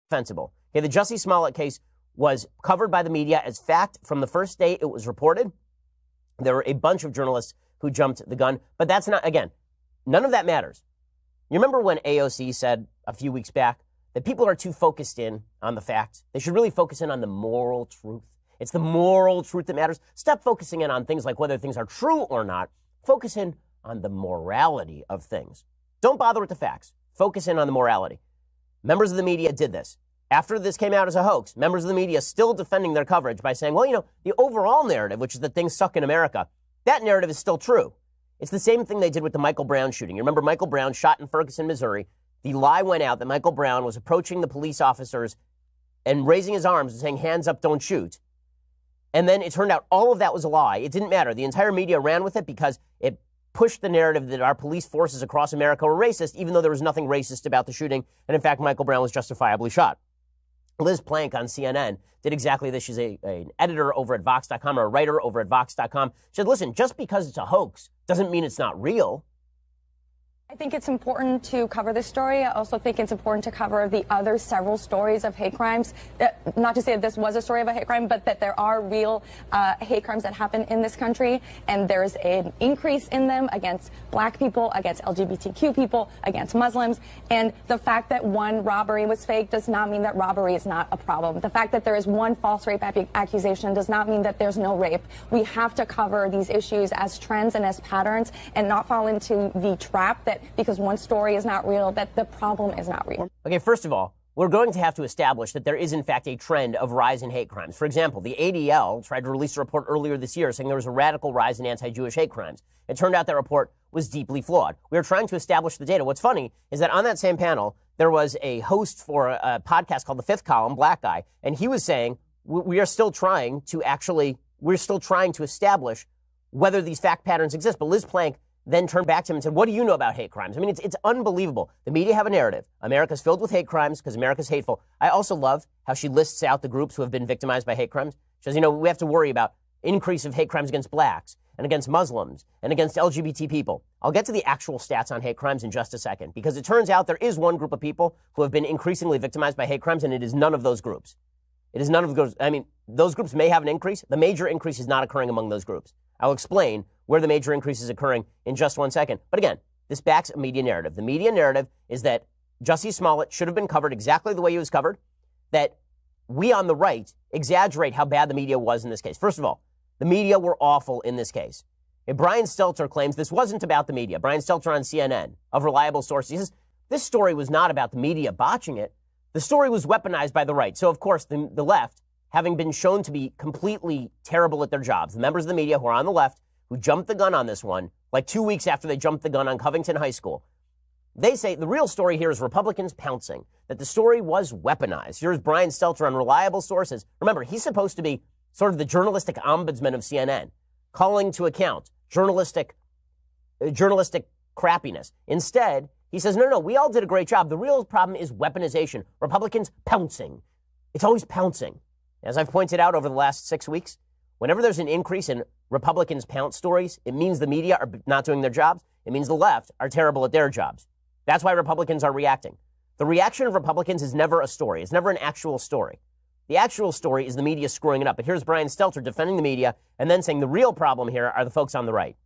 defensible. Okay, the Jussie Smollett case was covered by the media as fact from the first day it was reported. There were a bunch of journalists who jumped the gun, but that's not, again, none of that matters. You remember when AOC said a few weeks back that people are too focused in on the facts? They should really focus in on the moral truth. It's the moral truth that matters. Stop focusing in on things like whether things are true or not. Focus in on the morality of things. Don't bother with the facts. Focus in on the morality. Members of the media did this. After this came out as a hoax, members of the media still defending their coverage by saying, well, the overall narrative, which is that things suck in America, that narrative is still true. It's the same thing they did with the Michael Brown shooting. You remember Michael Brown shot in Ferguson, Missouri. The lie went out that Michael Brown was approaching the police officers and raising his arms and saying, hands up, don't shoot. And then it turned out all of that was a lie. It didn't matter. The entire media ran with it because it pushed the narrative that our police forces across America were racist, even though there was nothing racist about the shooting. And in fact, Michael Brown was justifiably shot. Liz Plank on CNN did exactly this. She's an editor over at Vox.com or a writer over at Vox.com. She said, listen, just because it's a hoax doesn't mean it's not real. I think it's important to cover this story. I also think it's important to cover the other several stories of hate crimes. Not to say that this was a story of a hate crime, but that there are real hate crimes that happen in this country, and there's an increase in them against black people, against LGBTQ people, against Muslims. And the fact that one robbery was fake does not mean that robbery is not a problem. The fact that there is one false rape accusation does not mean that there's no rape. We have to cover these issues as trends and as patterns and not fall into the trap that because one story is not real, that the problem is not real. Okay, first of all, we're going to have to establish that there is, in fact, a trend of rise in hate crimes. For example, the ADL tried to release a report earlier this year saying there was a radical rise in anti-Jewish hate crimes. It turned out that report was deeply flawed. We are trying to establish the data. What's funny is that on that same panel, there was a host for a podcast called The Fifth Column, black guy, and he was saying we're still trying to establish whether these fact patterns exist. But Liz Plank then turned back to him and said, what do you know about hate crimes? I mean, it's unbelievable. The media have a narrative. America's filled with hate crimes because America's hateful. I also love how she lists out the groups who have been victimized by hate crimes. She says, we have to worry about increase of hate crimes against blacks and against Muslims and against LGBT people. I'll get to the actual stats on hate crimes in just a second, because it turns out there is one group of people who have been increasingly victimized by hate crimes, and it is none of those groups. It is none of those. I mean, those groups may have an increase. The major increase is not occurring among those groups. I'll explain where the major increase is occurring in just 1 second. But again, this backs a media narrative. The media narrative is that Jussie Smollett should have been covered exactly the way he was covered, that we on the right exaggerate how bad the media was in this case. First of all, the media were awful in this case. And Brian Stelter claims this wasn't about the media. Brian Stelter on CNN, of reliable sources, he says this story was not about the media botching it. The story was weaponized by the right. So, of course, the left, having been shown to be completely terrible at their jobs, the members of the media who are on the left, who jumped the gun on this one, like 2 weeks after they jumped the gun on Covington High School, they say the real story here is Republicans pouncing, that the story was weaponized. Here's Brian Stelter on reliable sources. Remember, he's supposed to be sort of the journalistic ombudsman of CNN, calling to account journalistic crappiness. Instead, he says, no, we all did a great job. The real problem is weaponization. Republicans pouncing. It's always pouncing. As I've pointed out over the last 6 weeks, whenever there's an increase in Republicans pounce stories, it means the media are not doing their jobs. It means the left are terrible at their jobs. That's why Republicans are reacting. The reaction of Republicans is never a story. It's never an actual story. The actual story is the media screwing it up. But here's Brian Stelter defending the media and then saying the real problem here are the folks on the right.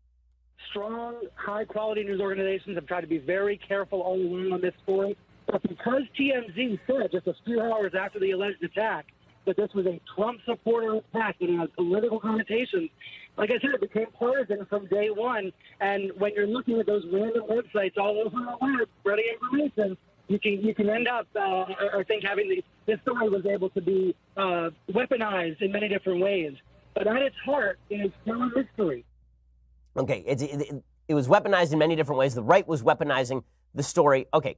Strong, high-quality news organizations have tried to be very careful all along on this story. But because TMZ said just a few hours after the alleged attack that this was a Trump supporter attack and it has political connotations, like I said, it became partisan from day one. And when you're looking at those random websites all over the web spreading information, you can end up, I think, having this story was able to be weaponized in many different ways. But at its heart, it is still a mystery. Okay, it was weaponized in many different ways. The right was weaponizing the story. Okay,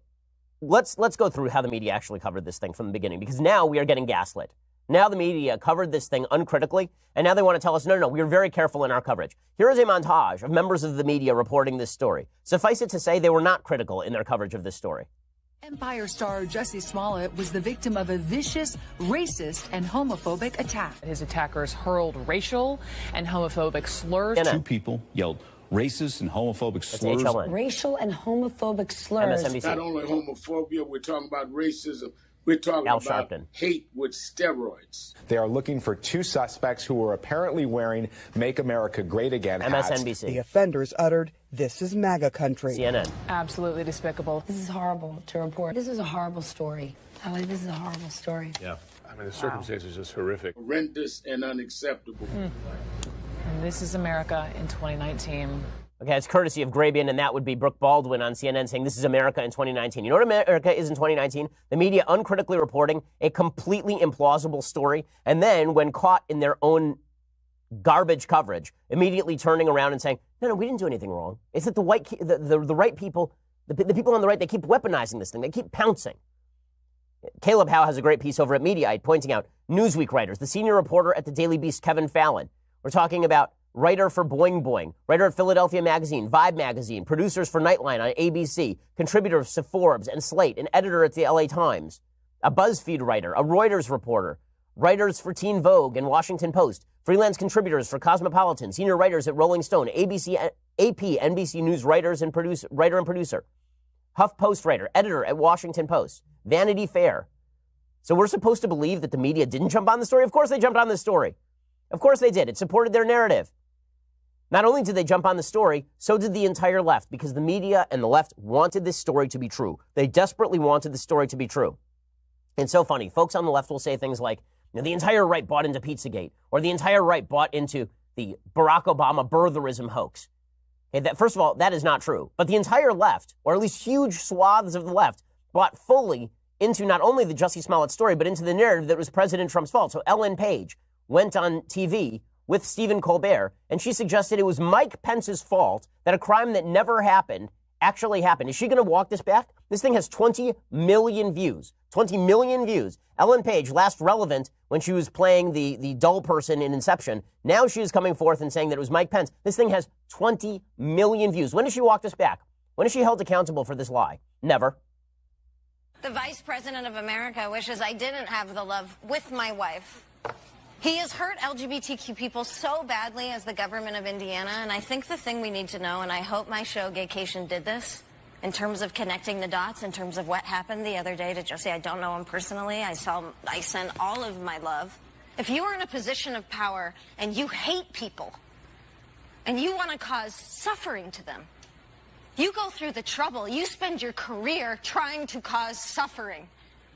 let's go through how the media actually covered this thing from the beginning, because now we are getting gaslit. Now the media covered this thing uncritically, and now they want to tell us, no, we were very careful in our coverage. Here is a montage of members of the media reporting this story. Suffice it to say, they were not critical in their coverage of this story. Empire star Jussie Smollett was the victim of a vicious, racist, and homophobic attack. His attackers hurled racial and homophobic slurs. Two people yelled racist and homophobic slurs. Racial and homophobic slurs. MSNBC. Not only homophobia, we're talking about racism. We're talking Al about Sharpton. hate with steroids. They are looking for two suspects who were apparently wearing Make America Great Again hats. MSNBC. The offenders uttered, "This is MAGA country." CNN. Absolutely despicable. This is horrible to report. This is a horrible story. Ellie, this is a horrible story. Yeah. I mean, the circumstances are just horrific. Horrendous and unacceptable. And this is America in 2019. Okay, it's courtesy of Grabian, and that would be Brooke Baldwin on CNN saying this is America in 2019. You know what America is in 2019? The media uncritically reporting a completely implausible story, and then when caught in their own garbage coverage, immediately turning around and saying, no, we didn't do anything wrong. It's that the right people, the people on the right, they keep weaponizing this thing. They keep pouncing. Caleb Howe has a great piece over at Mediaite pointing out Newsweek writers, the senior reporter at the Daily Beast, Kevin Fallon. We're talking about writer for Boing Boing, writer at Philadelphia Magazine, Vibe Magazine, producers for Nightline on ABC, contributors to Forbes and Slate, an editor at the LA Times, a BuzzFeed writer, a Reuters reporter, writers for Teen Vogue and Washington Post, freelance contributors for Cosmopolitan, senior writers at Rolling Stone, ABC, AP, NBC News writer and producer, HuffPost writer, editor at Washington Post, Vanity Fair. So we're supposed to believe that the media didn't jump on the story? Of course they jumped on the story. Of course they did. It supported their narrative. Not only did they jump on the story, so did the entire left, because the media and the left wanted this story to be true. They desperately wanted the story to be true. It's so funny. Folks on the left will say things like, the entire right bought into Pizzagate, or the entire right bought into the Barack Obama birtherism hoax. Okay, first of all, that is not true. But the entire left, or at least huge swaths of the left, bought fully into not only the Jussie Smollett story, but into the narrative that it was President Trump's fault. So Ellen Page went on TV with Stephen Colbert, and she suggested it was Mike Pence's fault that a crime that never happened actually happened. Is she going to walk this back? This thing has 20 million views. 20 million views. Ellen Page, last relevant when she was playing the dull person in Inception. Now she is coming forth and saying that it was Mike Pence. This thing has 20 million views. When does she walk this back? When is she held accountable for this lie? Never. The Vice President of America wishes I didn't have the love with my wife. He has hurt LGBTQ people so badly as the government of Indiana, and I think the thing we need to know, and I hope my show Gaycation did this, in terms of connecting the dots, in terms of what happened the other day to Jussie. I don't know him personally. I send all of my love. If you are in a position of power and you hate people and you want to cause suffering to them, you go through the trouble. You spend your career trying to cause suffering.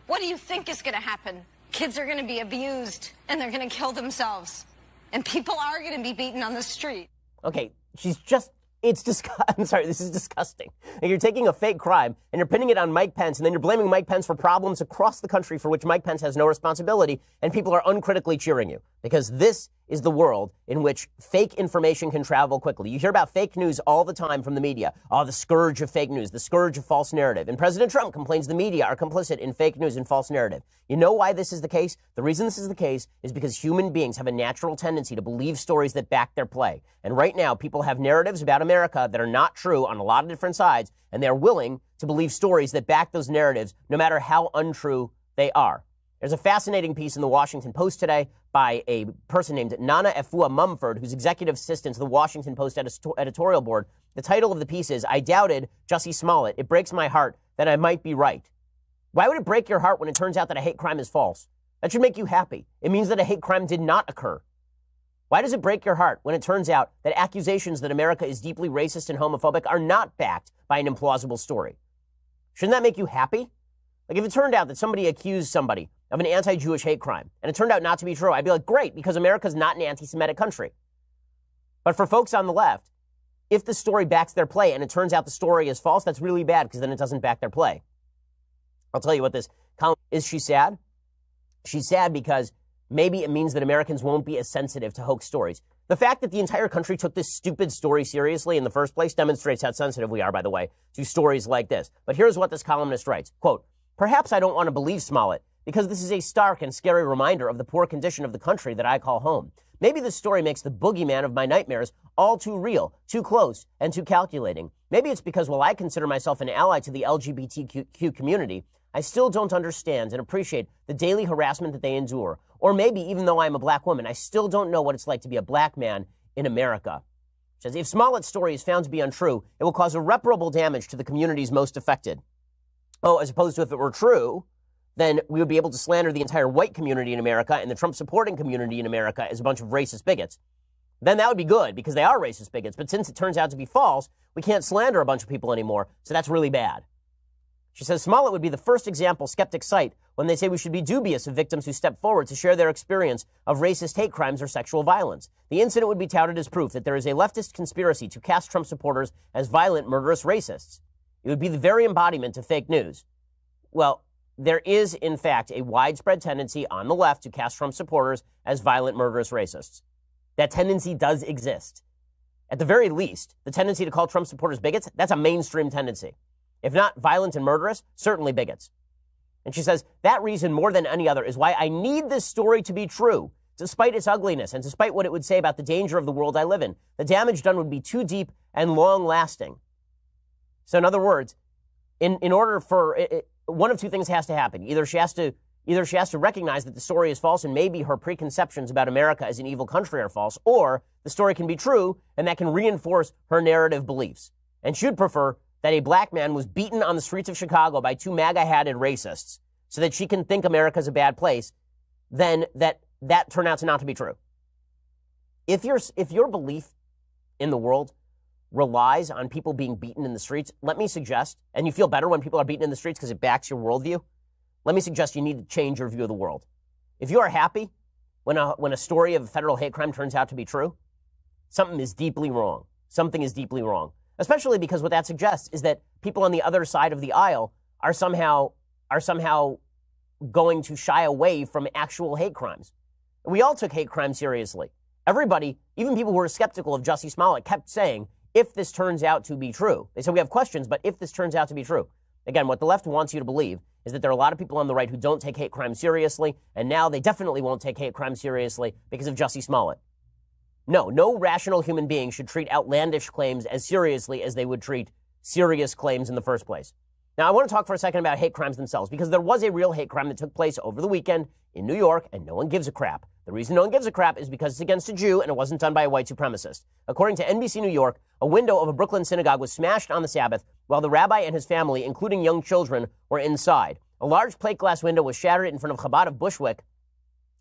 What do you think is going to happen? Kids are going to be abused, and they're going to kill themselves. And people are going to be beaten on the street. Okay, I'm sorry, this is disgusting. And you're taking a fake crime, and you're pinning it on Mike Pence, and then you're blaming Mike Pence for problems across the country for which Mike Pence has no responsibility, and people are uncritically cheering you. Because this is the world in which fake information can travel quickly. You hear about fake news all the time from the media. Oh, the scourge of fake news, the scourge of false narrative. And President Trump complains the media are complicit in fake news and false narrative. You know why this is the case? The reason this is the case is because human beings have a natural tendency to believe stories that back their play. And right now, people have narratives about America that are not true on a lot of different sides, and they're willing to believe stories that back those narratives, no matter how untrue they are. There's a fascinating piece in the Washington Post today by a person named Nana Efua Mumford, who's executive assistant to the Washington Post editorial board. The title of the piece is, "I doubted Jussie Smollett. It breaks my heart that I might be right." Why would it break your heart when it turns out that a hate crime is false? That should make you happy. It means that a hate crime did not occur. Why does it break your heart when it turns out that accusations that America is deeply racist and homophobic are not backed by an implausible story? Shouldn't that make you happy? Like if it turned out that somebody accused somebody of an anti-Jewish hate crime, and it turned out not to be true, I'd be like, great, because America's not an anti-Semitic country. But for folks on the left, if the story backs their play and it turns out the story is false, that's really bad because then it doesn't back their play. I'll tell you what this column is. She sad? She's sad because maybe it means that Americans won't be as sensitive to hoax stories. The fact that the entire country took this stupid story seriously in the first place demonstrates how sensitive we are, by the way, to stories like this. But here's what this columnist writes, quote, "Perhaps I don't want to believe Smollett because this is a stark and scary reminder of the poor condition of the country that I call home. Maybe this story makes the boogeyman of my nightmares all too real, too close, and too calculating. Maybe it's because while I consider myself an ally to the LGBTQ community, I still don't understand and appreciate the daily harassment that they endure. Or maybe even though I'm a black woman, I still don't know what it's like to be a black man in America." She says, if Smollett's story is found to be untrue, it will cause irreparable damage to the communities most affected. Oh, as opposed to if it were true, then we would be able to slander the entire white community in America and the Trump-supporting community in America as a bunch of racist bigots. Then that would be good because they are racist bigots. But since it turns out to be false, we can't slander a bunch of people anymore. So that's really bad. She says Smollett would be the first example skeptics cite when they say we should be dubious of victims who step forward to share their experience of racist hate crimes or sexual violence. The incident would be touted as proof that there is a leftist conspiracy to cast Trump supporters as violent, murderous racists. It would be the very embodiment of fake news. Well, there is, in fact, a widespread tendency on the left to cast Trump supporters as violent, murderous racists. That tendency does exist. At the very least, the tendency to call Trump supporters bigots, that's a mainstream tendency. If not violent and murderous, certainly bigots. And she says, that reason more than any other is why I need this story to be true, despite its ugliness and despite what it would say about the danger of the world I live in. The damage done would be too deep and long-lasting. So in other words, in order for one of two things has to happen. Either she has to recognize that the story is false and maybe her preconceptions about America as an evil country are false, or the story can be true and that can reinforce her narrative beliefs. And she would prefer that a black man was beaten on the streets of Chicago by two MAGA-hatted racists so that she can think America's a bad place, then that turned out to not to be true. If your belief in the world relies on people being beaten in the streets, let me suggest, and you feel better when people are beaten in the streets because it backs your worldview, let me suggest you need to change your view of the world. If you are happy when a story of a federal hate crime turns out to be true, something is deeply wrong. Something is deeply wrong. Especially because what that suggests is that people on the other side of the aisle are somehow going to shy away from actual hate crimes. We all took hate crime seriously. Everybody, even people who were skeptical of Jussie Smollett, kept saying, if this turns out to be true. They said, we have questions, but if this turns out to be true. Again, what the left wants you to believe is that there are a lot of people on the right who don't take hate crime seriously, and now they definitely won't take hate crime seriously because of Jussie Smollett. No rational human being should treat outlandish claims as seriously as they would treat serious claims in the first place. Now, I want to talk for a second about hate crimes themselves, because there was a real hate crime that took place over the weekend in New York, and no one gives a crap. The reason no one gives a crap is because it's against a Jew, and it wasn't done by a white supremacist. According to NBC New York, a window of a Brooklyn synagogue was smashed on the Sabbath while the rabbi and his family, including young children, were inside. A large plate glass window was shattered in front of Chabad of Bushwick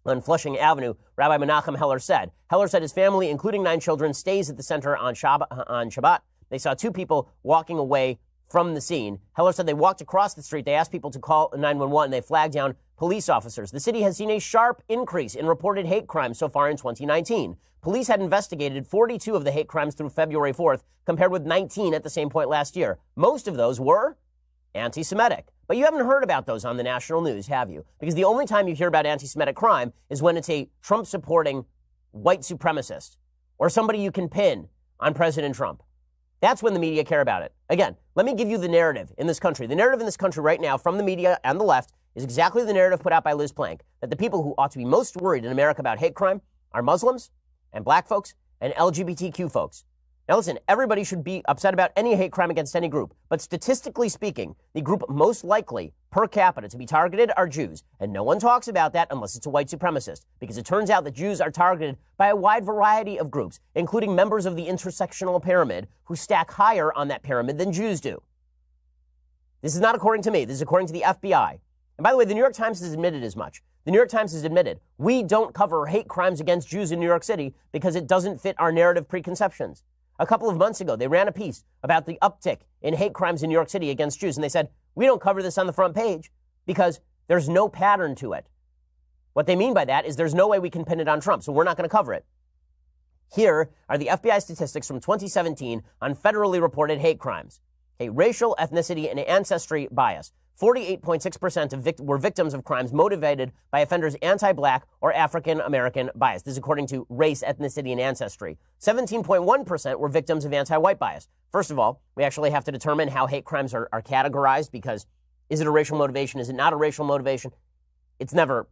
on Flushing Avenue, Rabbi Menachem Heller said. Heller said his family, including 9 children, stays at the center on Shabbat. They saw 2 people walking away from the scene. Heller said they walked across the street. They asked people to call 911. They flagged down police officers. The city has seen a sharp increase in reported hate crimes so far in 2019. Police had investigated 42 of the hate crimes through February 4th, compared with 19 at the same point last year. Most of those were anti-Semitic. But you haven't heard about those on the national news, have you? Because the only time you hear about anti-Semitic crime is when it's a Trump-supporting white supremacist or somebody you can pin on President Trump. That's when the media care about it. Again, let me give you the narrative in this country. The narrative in this country right now from the media and the left is exactly the narrative put out by Liz Plank, that the people who ought to be most worried in America about hate crime are Muslims and black folks and LGBTQ folks. Now listen, everybody should be upset about any hate crime against any group, but statistically speaking, the group most likely per capita to be targeted are Jews, and no one talks about that unless it's a white supremacist, because it turns out that Jews are targeted by a wide variety of groups, including members of the intersectional pyramid who stack higher on that pyramid than Jews do. This is not according to me, this is according to the FBI. And by the way, the New York Times has admitted as much. The New York Times has admitted, we don't cover hate crimes against Jews in New York City because it doesn't fit our narrative preconceptions. A couple of months ago, they ran a piece about the uptick in hate crimes in New York City against Jews, and they said, we don't cover this on the front page because there's no pattern to it. What they mean by that is there's no way we can pin it on Trump, so we're not going to cover it. Here are the FBI statistics from 2017 on federally reported hate crimes. Okay, racial, ethnicity, and ancestry bias. 48.6% were victims of crimes motivated by offenders' anti-black or African-American bias. This is according to race, ethnicity, and ancestry. 17.1% were victims of anti-white bias. First of all, we actually have to determine how hate crimes are categorized, because is it a racial motivation? Is it not a racial motivation? It's never,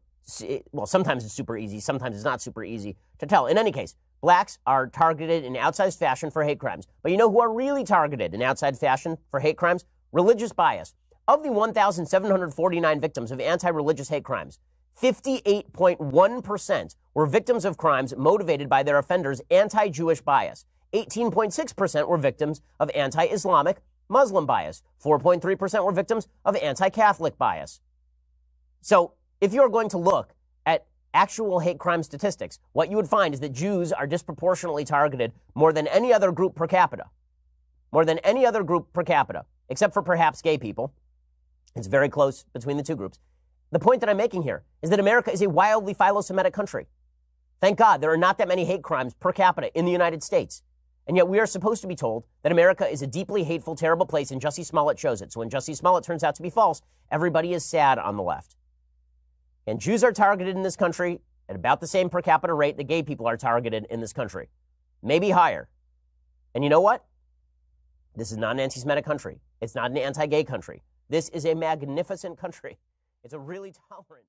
well, sometimes it's super easy. Sometimes it's not super easy to tell. In any case, blacks are targeted in outsized fashion for hate crimes. But you know who are really targeted in outside fashion for hate crimes? Religious bias. Of the 1,749 victims of anti-religious hate crimes, 58.1% were victims of crimes motivated by their offenders' anti-Jewish bias. 18.6% were victims of anti-Islamic Muslim bias. 4.3% were victims of anti-Catholic bias. So if you're going to look at actual hate crime statistics, what you would find is that Jews are disproportionately targeted more than any other group per capita. More than any other group per capita, except for perhaps gay people. It's very close between the two groups. The point that I'm making here is that America is a wildly philo-Semitic country. Thank God there are not that many hate crimes per capita in the United States. And yet we are supposed to be told that America is a deeply hateful, terrible place, and Jussie Smollett shows it. So when Jussie Smollett turns out to be false, everybody is sad on the left. And Jews are targeted in this country at about the same per capita rate that gay people are targeted in this country. Maybe higher. And you know what? This is not an anti-Semitic country. It's not an anti-gay country. This is a magnificent country. It's a really tolerant